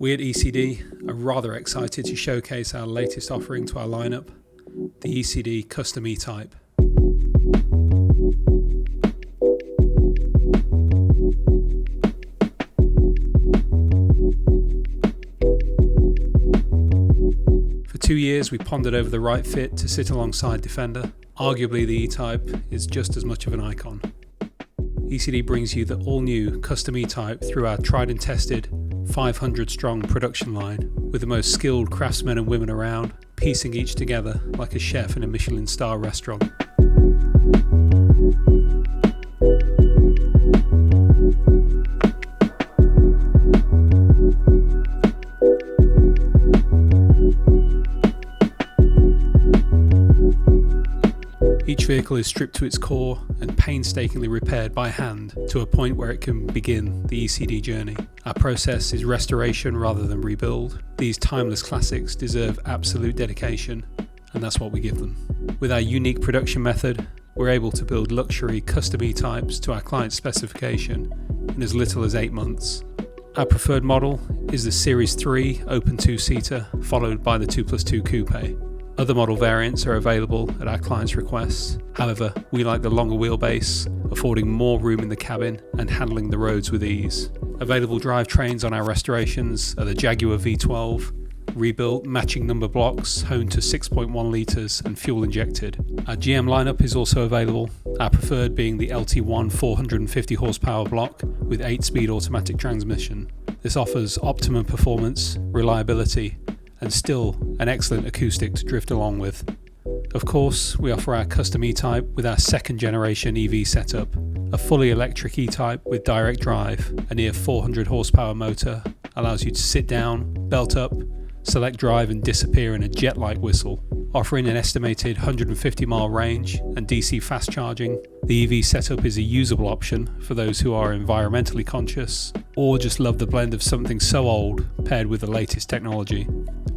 We at ECD are rather excited to showcase our latest offering to our lineup, the ECD Custom E-Type. For 2 years we pondered over the right fit to sit alongside Defender. Arguably the E-Type is just as much of an icon. ECD brings you the all-new Custom E-Type through our tried and tested 500-strong production line with the most skilled craftsmen and women around, piecing each together like a chef in a Michelin star restaurant. Each vehicle is stripped to its core and painstakingly repaired by hand to a point where it can begin the ECD journey. Our process is restoration rather than rebuild. These timeless classics deserve absolute dedication, and that's what we give them. With our unique production method, we're able to build luxury custom E-types to our client's specification in as little as 8 months. Our preferred model is the Series 3 open 2-seater, followed by the 2+2 coupe. Other model variants are available at our client's requests. However, we like the longer wheelbase, affording more room in the cabin and handling the roads with ease. Available drivetrains on our restorations are the Jaguar V12, rebuilt matching number blocks honed to 6.1 litres and fuel injected. Our GM lineup is also available, our preferred being the LT1 450 horsepower block with 8-speed automatic transmission. This offers optimum performance, reliability, and still an excellent acoustic to drift along with. Of course, we offer our custom E-Type with our second generation EV setup, a fully electric E-Type with direct drive. A near 400 horsepower motor allows you to sit down, belt up, select drive and disappear in a jet-like whistle. Offering an estimated 150 mile range and DC fast charging, the EV setup is a usable option for those who are environmentally conscious or just love the blend of something so old paired with the latest technology.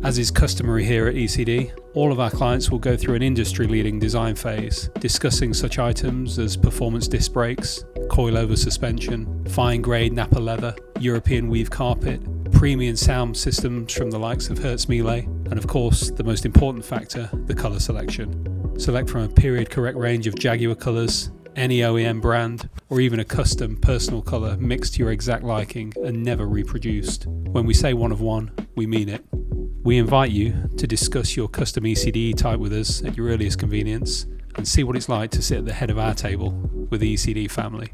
As is customary here at ECD, all of our clients will go through an industry-leading design phase, discussing such items as performance disc brakes, coilover suspension, fine-grade Napa leather, European weave carpet, premium sound systems from the likes of Hertz Miele, and of course, the most important factor, the colour selection. Select from a period-correct range of Jaguar colours, any OEM brand, or even a custom personal colour mixed to your exact liking and never reproduced. When we say one of one, we mean it. We invite you to discuss your custom ECD E-Type with us at your earliest convenience and see what it's like to sit at the head of our table with the ECD family.